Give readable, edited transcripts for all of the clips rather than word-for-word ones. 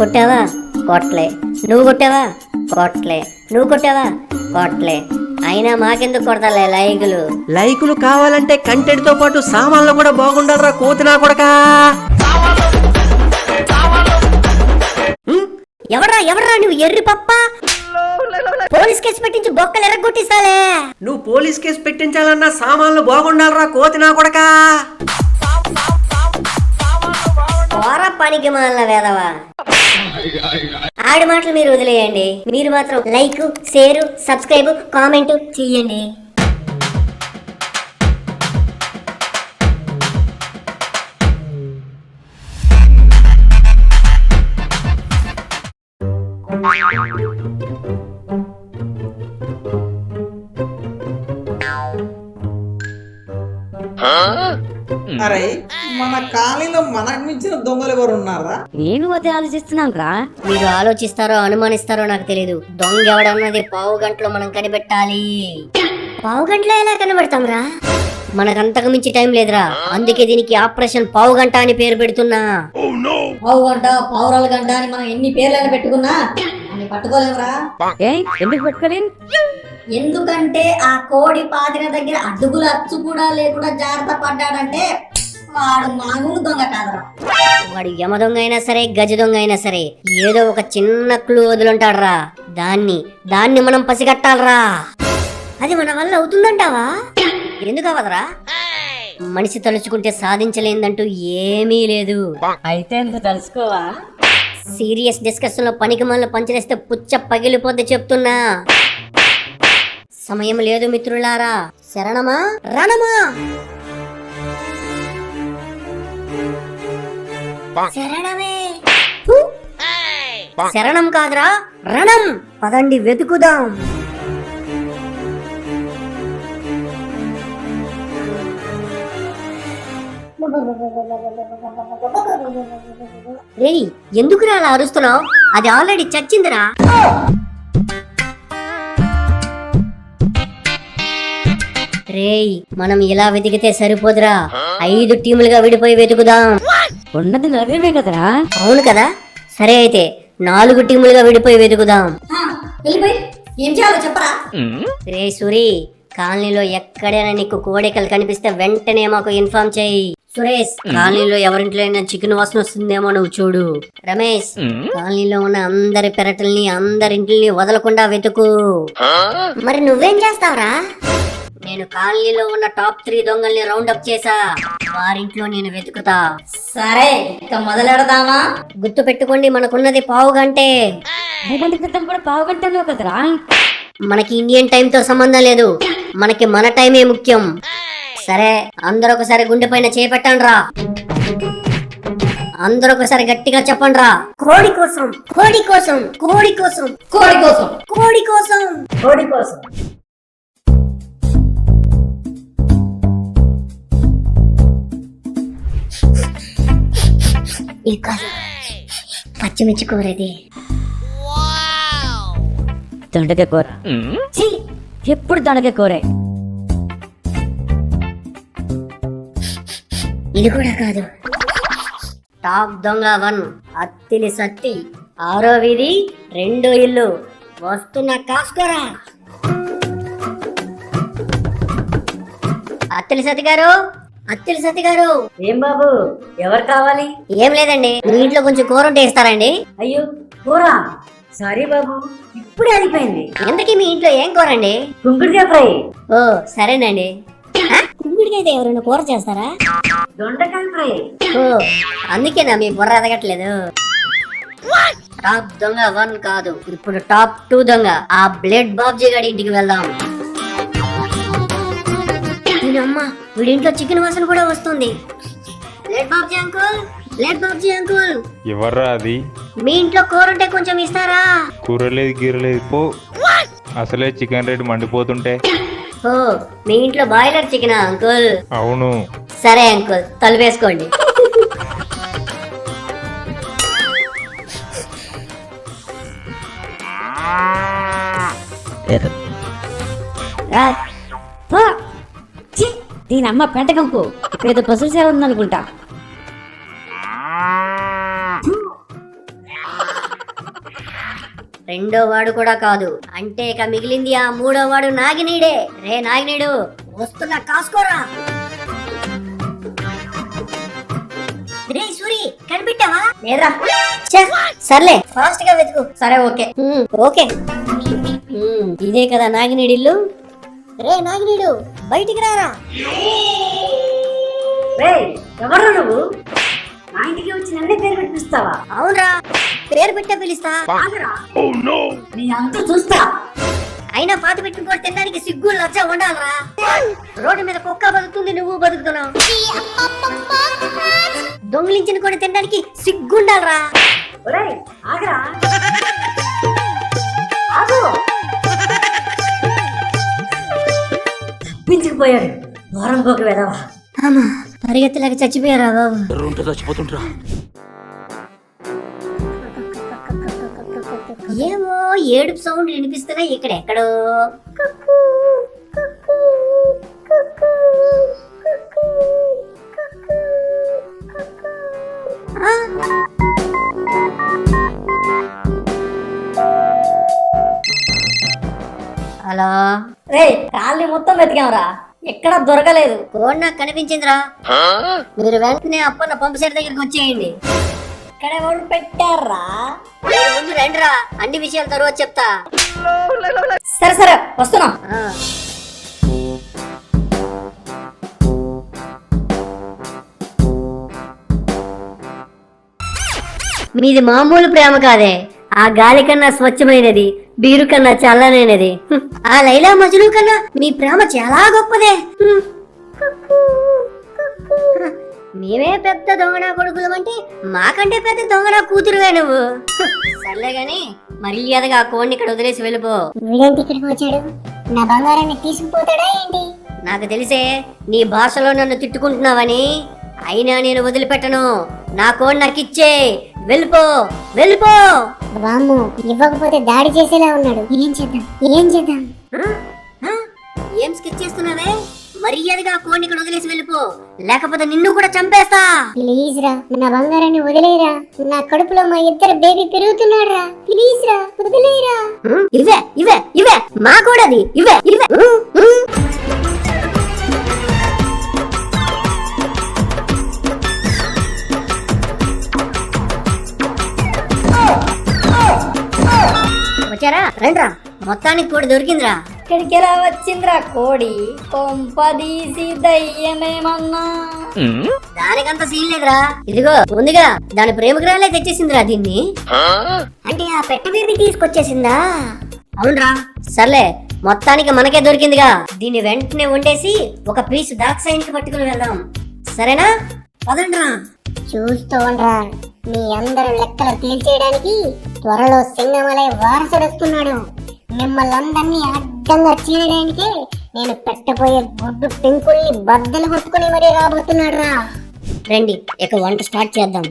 కొట్టావా? కొట్లే. నువ్వు కొట్టావా? కొట్లే. నువ్వు కొట్టావా? కొట్లే. అయినా మాకెందుకు కొడతాలే లైకులు? లైకులు కావాలంటే కంటెంట్ తో పాటు సామాన్లు కూడా బాగుండాలరా కోతినా కొడకా. ఎవడ్రా నువ్వు ఎర్రి పప్ప? పోలీస్ కేసు పెట్టించి బొక్కలు ఎరగొట్టిస్తాలే. నువ్వు పోలీస్ కేసు పెట్టించాలన్నా సామాన్లు బాగుండాలరా కోతినా కొడకా. పోరా పనికి మాలిన వేదవా. ఆడి మాటలు మీరు వదిలేయండి. మీరు మాత్రం లైక్, షేర్, సబ్స్క్రైబ్, కామెంట్ చెయ్యండి. అరే మన కాలనీలో మనకు మించిన దొంగలు ఎవరు ఉన్నారా? నేను అదే ఆలోచిస్తున్నాను రా. మీరు ఆలోచిస్తారో అనుమానిస్తారో నాకు తెలియదు. దొంగ ఎవడన్నది పావు గంటలో మనం కనిపెట్టాలి. పావు గంటలో ఎలా కనిపెడతాం రా? మనకంతకు మించి టైం లేదురా. అందుకే దీనికి ఆపరేషన్ పావు గంట అని పేరు పెడుతున్నా. పావు గంట, పావురాల గంట అని మనం ఎన్ని పేర్లను పెట్టుకున్నా అని పట్టుకోలేమురా. ఎందుకు పెట్టుకోలేను? ఎందుకంటే ఆ కోడి పాతిన దగ్గర అడుగులు అచ్చు కూడా లేకుండా జాగ్రత్త పడ్డాడంటే వాడు మామూలు దొంగ కాదురా. వాడు యమ దొంగ అయినా సరే, గజ దొంగ అయినా సరే, ఏదో ఒక చిన్న క్లూ వదులుంటాడురా. దాన్ని మనం పసిగట్టాలరా. అది మన వల్ల అవుతుందంటావా? ఎందుకు అవదరా? మనిషి తలుచుకుంటే సాధించలేదంటూ ఏమీ లేదు. అయితే తెలుసుకోవా? సీరియస్ డిస్కషన్ లో పనికి మనల్ని పంచలేస్తే పుచ్చ పగిలిపోద్ది చెప్తున్నా. సమయం లేదు మిత్రులారా. శరణమా రణమా? శరణమే. శరణం కాదురా, రణం. పదండి వెతుకుదాం. రేయ్, ఎందుకురా అలా అరుస్తున్నావు? అది ఆల్రెడీ చచ్చిందిరా. రేయ్, మనం ఇలా వెతికితే సరిపోదురా. 5 టీములుగా విడిపోయి వెతుకుదాం. ఉన్నది నవ్వే కదరా. అవును కదా. సరే అయితే 4 టీములుగా విడిపోయి వెతుకుదాం. వెళ్ళిపోయి ఏం చేయాలో చెప్పరా? రే సూరి, కాలనీలో ఎక్కడైనా నీకు కోడికలు కనిపిస్తే వెంటనే మాకు ఇన్ఫార్మ్ చేయి. సురేష్, కాలనీలో ఎవరింట్లో చికెన్ వాసన వస్తుందేమో నువ్వు చూడు. రమేష్, కాలనీలో ఉన్న అందరి పెరటల్ని, అందరింటిని వదలకుండా వెతుకు. మరి నువ్వేం చేస్తావురా? నేను కాలనీలో ఉన్న టాప్ 3 దొంగల్ని రౌండ్ అప్ చేసా. వారింట్లో నేను వెతుకుతా. సరే, ఇక మొదలెడదామా? గుర్తు పెట్టుకోండి, మనకున్నది పావు గంటే. కూడా పావు గంటలో కదరా. మనకి ఇండియన్ టైం తో సంబంధం లేదు. మనకి మన టైమే ముఖ్యం. సరే, అందరూ ఒకసారి గుండె పైన చేపట్టండి రా. అందరూ ఒకసారి గట్టిగా చెప్పండి రా. కోడి కోసం, కోడి కోసం, కోడి కోసం, కోడి కోసం, కోడి కోసం, కోడి కోసం. ఈ కాదు, పచ్చిమిర్చి కూరది. దొండకాయ కూర. ఎప్పుడు దొండకాయ కూరే. ఇది కూడా కాదు. టాప్ దొంగ 1 అత్తిలి సత్తి. 6వ వీధి 2వ ఇల్లు. వస్తున్న కాసుకోరా. అత్తిలి సత్తి గారు, అత్తిలి సత్తి గారు. ఏం బాబు, ఎవరు కావాలి? ఏం లేదండి, మీ ఇంట్లో కొంచెం కూర ఉంటే ఇస్తారండి. అయ్యో, కూర. సారీ బాబు, ఇప్పుడే అయిపోయింది. ఎందుకీ మీ ఇంట్లో ఏం కూర అండి? కుంకుడుకాయ ఫ్రై. ఓ సరేనండి. కుంకుడికైతే ఎవరైనా కూర చేస్తారా? దొండకాయ ఫ్రై. ఓ, అందుకేనా మీ బుర్ర ఎదగట్లేదు. టాప్ దొంగ 1 కాదు, ఇప్పుడు టాప్ 2 దొంగ. ఆ బ్లేడ్ బాబ్జీ గారి ఇంటికి వెళ్దాం. అమ్మా, వీడింట్లో చికెన్ వాసన కూడా వస్తుంది. Blade Babji uncle, blade Babji uncle. ఎవర్రా అది? మీ ఇంట్లో కూర ఉంటే కొంచెం ఇస్తారా? కూర లేదు, గీర లేదు, పో. అసలే చికెన్ రేట్ మండిపోతుంటే. ఓ, మీ ఇంట్లో బాయిలర్ చికెనా అంకుల్? అవును. సరే అంకుల్, తలుపేసుకోండి. దీని అమ్మ పెంటకంపు. ఇక్కడేదో పశువుల సేవ ఉందనుకుంటా. రెండో వాడు కూడా కాదు. అంటే ఇక మిగిలింది ఆ మూడో వాడు నాగినీడే. రే నాగినీడు, వస్తున్నా, కాసుకోరా. రే సూరి, కనిపెట్టావా? లేరా. సర్లే, ఫాస్ట్ గా వెతుకు. సరే, ఓకే. ఓకే. ఇదే కదా నాగినీడి ఇల్లు. రే నాగినీడు, బయటికి రారా. ఎవరు నువ్వు? మా ఇంటికి వచ్చి నన్నే పేరు పెట్టిస్తావా? అవునరా, పేరు పెట్టే పిలుస్తా. నీ అంతా చూస్తా. అయినా పాత పెట్టిన కూడా తినడానికి సిగ్గు లజ్జ ఉండాలరా. రోడ్డు మీద కుక్క బతుకుతుంది, నువ్వు బతుకుతున్నావు. దొంగిలించిన కూడా తినడానికి సిగ్గుండాలరా. ఒరేయ్, ఆగరా. ఆగు. తప్పించుకుపోయాడు వారం పోక వెదవా. అమ్మా, పరిగెత్తలేక చచ్చిపోయారా బాబు. ఏమో ఏడుపు సౌండ్లు వినిపిస్తున్నాయి ఇక్కడెక్కడో. హలో. రే, కాళ్ళని మొత్తం వెతికాంరా, ఎక్కడ దొరకలేదు. కోడ్ నాకు కనిపించిందిరా. మీరు వెంటనే అప్పన్న పంపు సెట్ దగ్గరికి వచ్చేయండి. ఇక్కడ ఎవరు పెట్టారా? మీరు ముందు రండిరా, అన్ని విషయాలు తర్వాత చెప్తా. సరే సరే, వస్తున్నా. ఆ. మీది మామూలు ప్రేమ కాదే, ఆ గాలి కన్నా స్వచ్ఛమైనది, బీరు కన్నా చల్లనైనది. ఆ లైలా మజ్ను కన్నా మీ ప్రేమ చాలా గొప్పదే. మేమే పెద్ద దొంగనా కొడుకులు అంటే మాకంటే పెద్ద దొంగనా కూతురువే నువ్వు. సర్లే గాని మర్యాదగా ఆ కోడిని ఇక్కడ వదిలేసి వెళ్ళిపో. వీడేంటి ఇక్కడికి వచ్చాడు? నా బంగారాన్ని తీసుకుపోతాడా ఏంటి? నాకు తెలిసే నీ భాషలో నన్ను తిట్టుకుంటున్నావని, అయినా నేను వదిలిపెట్టను. నా కోడి నాకు ఇచ్చే. వెళ్ళిపో, వెళ్ళిపో. వామ్మో, ఇవ్వకపోతే దాడి చేసేలా ఉన్నాడు. ఏం చేద్దాం, ఏం చేద్దాం? ఏం స్కెచ్ చేస్తున్నావే? మర్యాదగా ఆ కోడిని ఇక్కడ వదిలేసి వెళ్ళిపో, లేకపోతే నిన్ను కూడా చంపేస్తా. ప్లీజ్ రా, నా బంగారాన్ని వదిలేరా. నా కడుపులో మా ఇద్దరు బేబీ పెరుగుతున్నాడు రా. ప్లీజ్ రా, వదిలేరా. ఇవే ఇవే ఇవే మా కోడది, ఇవే ఇవే. వచ్చారా? రండ్రా, మొత్తానికి కోడి దొరికిందిరా. ఇక్కడికి ఎలా వచ్చిందిరా కోడి? కొంపదీసి దయ్యమేమన్నా? దానికంత సీన్ లేదురా. ఇదిగో ముందుగా దాని ప్రేమకురాలే తెచ్చేసిందిరా దీన్ని. అంటే ఆ పెట్ట బేబీ తీసుకొచ్చేసిందా? అవునరా. సర్లే, మొత్తానికి మనకే దొరికిందిగా. దీన్ని వెంటనే వండేసి ఒక పీస్ డార్క్ సైడ్ కి పట్టుకుని వెళ్దాం. సరేనా? పదండ్రా. చూస్తూ ఉండరా, మీ అందరు లెక్కలు తేల్చేయడానికి త్వరలో సింగమలై వారసుడు వస్తున్నాడు. మిమ్మల్ని అందరినీ అడ్డంగా చీరడానికి నేను పెట్టబోయే గుడ్డు పెంకుల్ని బద్దలు కొట్టుకుని మరీ రాబోతున్నాడు రా. రండి, ఇక వంట స్టార్ట్ చేద్దాం.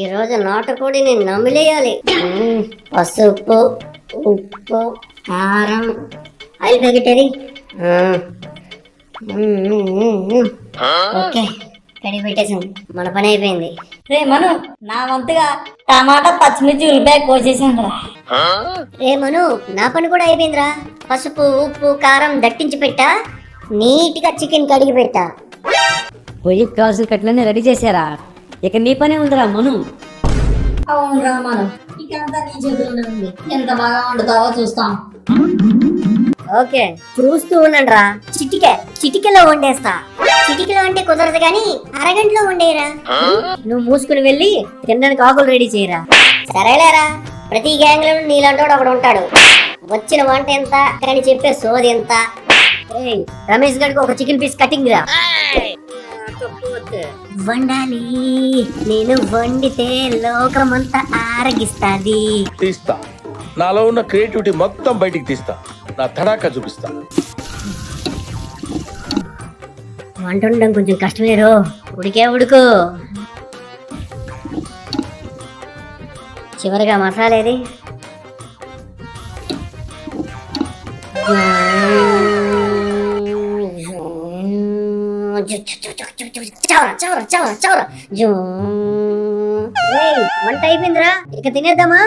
ఈ రోజు నాటుకోడిని నమిలేయాలి. పసుపు, ఉప్పు, కారం, ఆయిల్ ప్యాకెట్ ఏది? ఓకే, కడిగి పెట్టేసాం. మన పని అయిపోయింది. రే మను, నా వంతుగా టమాటా, పచ్చిమిర్చి, ఉల్లిపాయ కోసేసాను రా. రే మను, నా పని కూడా అయిపోయిందిరా. పసుపు, ఉప్పు, కారం దట్టించి పెట్టా. నీట్గా చికెన్ కడిగి పెట్టా. పొయ్యికి కావాల్సిన కట్లన్నీ రెడీ చేశారా? ఇక నీ పనే ఉందిరా మను. అవునురా మను, ఇకంతా నీ చేతుల్లోనే ఉంది. ఎంత బాగా వండుతావో చూస్తాం. ఓకే, చూస్తూ ఉండండి రా. చిటికెలో వండేస్తా. చిటికెలో అంటే కుదరదు గాని అరగంటలో వండేరా. నువ్వు మూసుకుని వెళ్ళి తినడానికి ఆకులు రెడీ చేయరా. సరేలేరా, ప్రతి గ్యాంగ్ లో నీలాంటోడు ఒకడు ఉంటాడు. వచ్చిన వంట ఎంత కానీ చెప్పే సోది ఎంత. రమేష్ గడికి ఒక చికెన్ పీస్ కటింగ్ రా. వండాలి, నేను వండితే లోకమంతా ఆరగిస్తాది. తీస్తా, నాలో ఉన్న క్రియేటివిటీ మొత్తం బయటికి తీస్తా. నా తడాకా చూపిస్తా. వంట ఉండడం కొంచెం కష్టమేరో. ఉడికే ఉడుకు. చివరిగా మసాలా ఏది? వంట అయిపోయిందిరా, ఇక తినేద్దామా?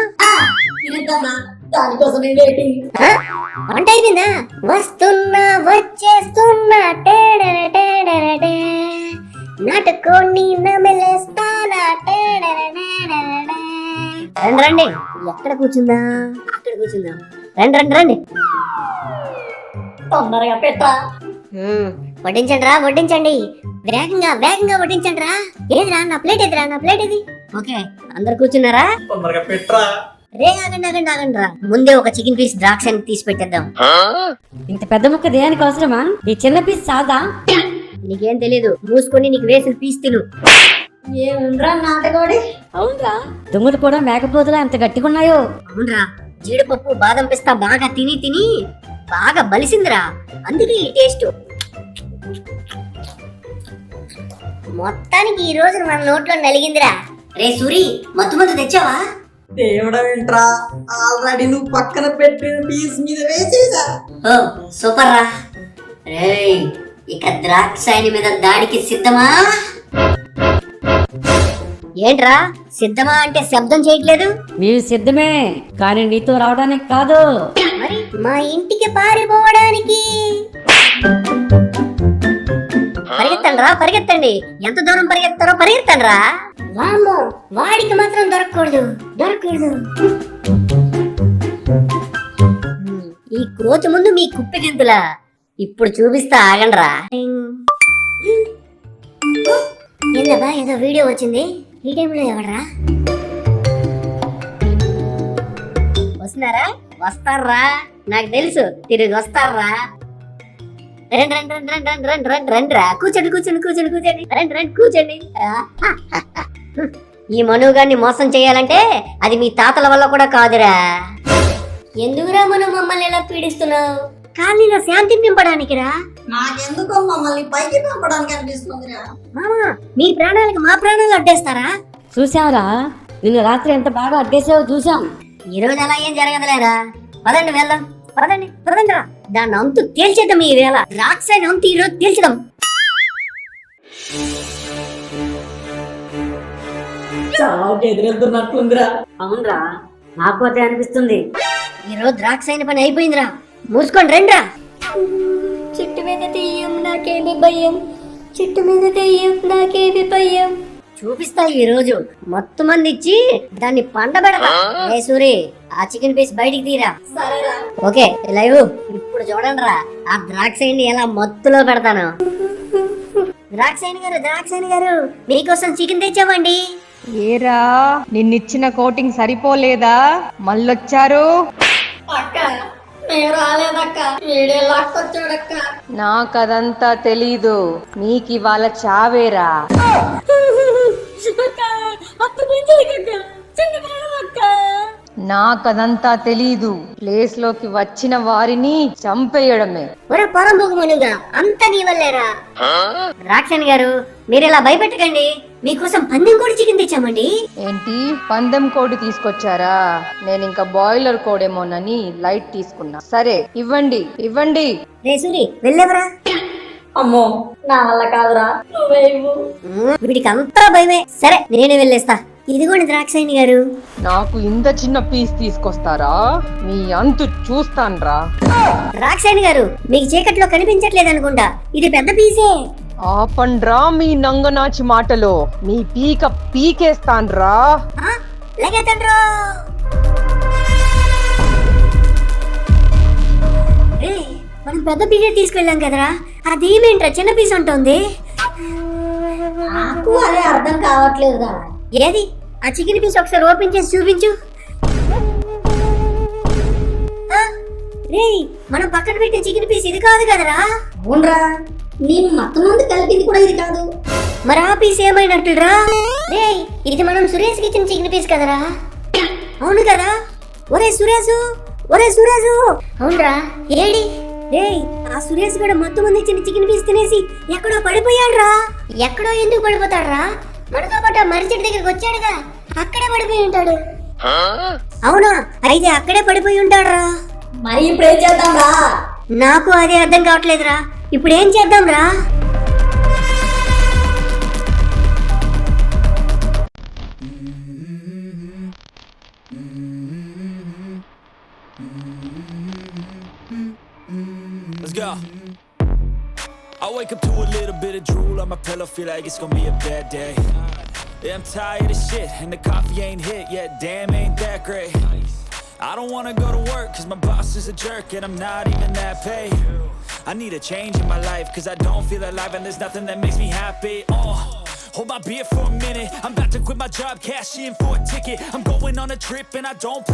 తినేద్దామా? దానికోసమే వెయిటింగ్. ఆ? వంట అయిపోయిందా? వస్తున్నా వచ్చేస్తున్నా టేడర టేడర టే. నాటుకోని నమిలేస్తానా టేడర టేడర టే. రండి రండి, ఎక్కడ కూర్చుందా? అక్కడ కూర్చుందాం. రండి రండి రండి. తొందరగా పెట్టా. వడ్డించండి రా, వడ్డించండి. వేగంగా వేగంగా వడ్డించండి రా. ఏదిరా నా ప్లేట్ ఎదురా, నా ప్లేట్ ఇది. ఓకే, అందరు కూర్చున్నారా? తొందరగా పెట్టరా. రే ఆగండి ఆగండి ఆగండి రా. ముందే ఒక చికెన్ పీస్ ద్రాక్ష తీసి పెట్టేద్దాం. ఇంత పెద్ద ముక్క దేనికి అవసరమా? ఈ చిన్న పీస్ సాదా? నీకేం తెలీదు, మూసుకొని నీకు వేసిన పీస్ తిను. ఏముండ్రా నాటకోడి? అవునరా, దొంగలు కూడా మేకపోతులా ఎంత గట్టిగా ఉన్నాయో. అవునరా, జీడిపప్పు బాదం పిస్తా బాగా తిని తిని బాగా బలిసిందిరా, అందుకే ఈ టేస్ట్. మొత్తానికి ఈ రోజు మన నోట్లో నలిగిందిరా. రే సూరి, మత్తు మందు తెచ్చావా? దేవుడా ఏంట్రా, ఆల్రెడీ నువ్వు పక్కన పెట్టిన పీస్ మీద వేసేసా. ఓ సూపర్ రా. రేయ్, ఇక ద్రాక్షాయని మీద దాడికి సిద్ధమా? ఏంట్రా సిద్ధమా అంటే శబ్దం చేయట్లేదు? మీరు సిద్ధమే, కానీ నీతో రావడానికి కాదు. మరి మా ఇంటికి పారిపోవడానికి. పరిగెత్తండి రా, పరిగెత్తండి. ఎంత దూరం పరిగెత్తారో పరిగెత్తండి రా. వామ్మో, వాడికి మాత్రం దొరకకూడదు, దొరకకూడదు. ఈ కోతి ముందు మీ కుప్పి గెంతులా ఇప్పుడు చూపిస్తా, ఆగండి రా. ఏందబ్బా, ఏదో వీడియో వచ్చింది. ఈ టైంలో ఎవడరా? వస్తున్నారా? వస్తారా? నాకు తెలుసు తిరిగి వస్తారా. రండి రండి రండి రండి రండి రండి రండి రండి రా. కూర్చోండి కూర్చోండి కూర్చోండి కూర్చోండి. రండి రండి కూర్చోండి. ఈ మనుగాన్ని మోసం చేయాలంటే అది మీ తాతల వల్ల కూడా కాదురా. ఎందుకురా మనం మమ్మల్ని ఎలా పీడిస్తున్నావు? కాలనీలో శాంతిని నింపడానికి రా. నాకెందుకో మమ్మల్ని పైకి పంపడానికి అనిపిస్తుందిరా. మామా, మీ ప్రాణాలకు మా ప్రాణాలు అడ్డేస్తారా? చూసావరా, నిన్న రాత్రి ఎంత బాగా అడ్డేసావో చూసాం. ఈ రోజు అలా ఏం జరగదులేరా. పదండి వెళ్దాం, పదండి పదండి రా. దాన్ని అంతు తేల్చేద్దాం ఈ వేళ. ద్రాక్షని అంతు ఈ రోజు తేల్చుదాం. చావుకి ఎదురెళ్తున్నట్లుందిరా. అవునరా, నాకు అదే అనిపిస్తుంది. ఈ రోజు ద్రాక్ష పని అయిపోయిందిరా. మూసుకొని రండిరా. చెట్టు మీద తెయ్యం నాకేమి భయం, చెట్టు మీద తెయ్యం నాకేమి భయం. చూపిస్తా ఈ రోజు మొత్తం మంది ఇచ్చి దాన్ని పండబెడతా. ఏ సూరి, ఆ చికెన్ పీస్ బయటికి తీరా. సరేరా. Okay live. ఇప్పుడు చూడండి రా, ఆ ద్రాక్షని ఎలా మత్తులో పెడతాను. ద్రాక్షాయని గారు మీకోసం చికెన్ తెచ్చామండి. ఏరా, నిన్నిచ్చిన కోటింగ్ సరిపోలేదా? మళ్ళొచ్చారు. అక్క నేను రాలేదక్క, వీడే లాక్కొచ్చాడక్క. నాకదంతా తెలీదు, నీకివాళ చావేరా. నాకదంతా తెలీదు, ప్లేస్ లోకి వచ్చిన వారిని చంపేయడమే. ఒరే పరంబుకమనుగా, అంత నీ వల్లేరా. ద్రాక్షాయని గారు మీరు ఇలా భయపెట్టకండి, మీకోసం పందెం కోడి చికెన్ తెచ్చామండి. ఏంటి, పందెం కోడి తీసుకొచ్చారా? నేను ఇంకా బాయిలర్ కోడేమోనని లైట్ తీసుకున్నా. సరే ఇవ్వండి ఇవ్వండి. రే సూరి, వెళ్ళేవరా. అమ్మో, నా వల్ల కాదురా, నువ్వే ఇవ్వు. వీడికి అంతా భయమే. సరే నేనే వెళ్ళేస్తా. ఇదిగోండి ద్రాక్షాయని గారు. నాకు ఇంత చిన్న పీస్ తీసుకొస్తారా? మీ అంతు చూస్తాన్రా. ద్రాక్షాయని గారు మీకు చీకట్లో కనిపించట్లేదు అనుకుంటా, ఇది పెద్ద పీసే. ఆపండ్రా మీ నంగనాచి మాటలో, మీ పీక పీకేస్తాన్రా. లగేతండ్రో. మనం పెద్ద పీసే తీసుకెళ్ళాం కదరా, అదేమేంట్రా చిన్న పీస్ ఉంటుంది? నాకు అదే అర్థం కావట్లేదురా. ఏది ఆ చికెన్ పీస్ ఒకసారి ఓపెన్ చేసి చూపించు. రేయ్, మనం పక్కన పెట్టిన చికెన్ పీస్ ఇది కాదు కదరా. అవునరా, నేను మొత్తం మంది కలిపింది కూడా ఇది కాదు. మరి ఆ పీస్ ఏమైనట్టురా? రేయ్, ఇది మనం సురేష్ కి ఇచ్చిన చికెన్ పీస్ కదరా. అవును కదా. ఒరే సురేషు, ఒరే సురేషు. అవునరా, ఏడి? రేయ్, ఆ సురేష్ కూడా మొత్తం మంది ఇచ్చిన చికెన్ పీస్ తినేసి ఎక్కడో పడిపోయాడురా. ఎక్కడో ఎందుకు పడిపోతాడురా? మనతో పాటు ఆ మర్రి చెట్టు దగ్గరికి వచ్చాడుగా, అక్కడే పడిపోయి ఉంటాడు. అవునా, అయితే అక్కడే పడిపోయి ఉంటాడురా. మరి ఇప్పుడు ఏం చేద్దాం రా? నాకు అదే అర్థం కావట్లేదురా. ఇప్పుడు ఏం చేద్దాం రా? go. I wake up to a little bit of drool on my pillow, feel like it's gonna be a bad day. Yeah, I'm tired of shit, and the coffee ain't hit yet, damn ain't that great. I don't wanna go to work, cause my boss is a jerk, and I'm not even that paid. I need a change in my life, cause I don't feel alive, and there's nothing that makes me happy. Hold my beer for a minute, I'm about to quit my job, cash in for a ticket. I'm going on a trip, and I don't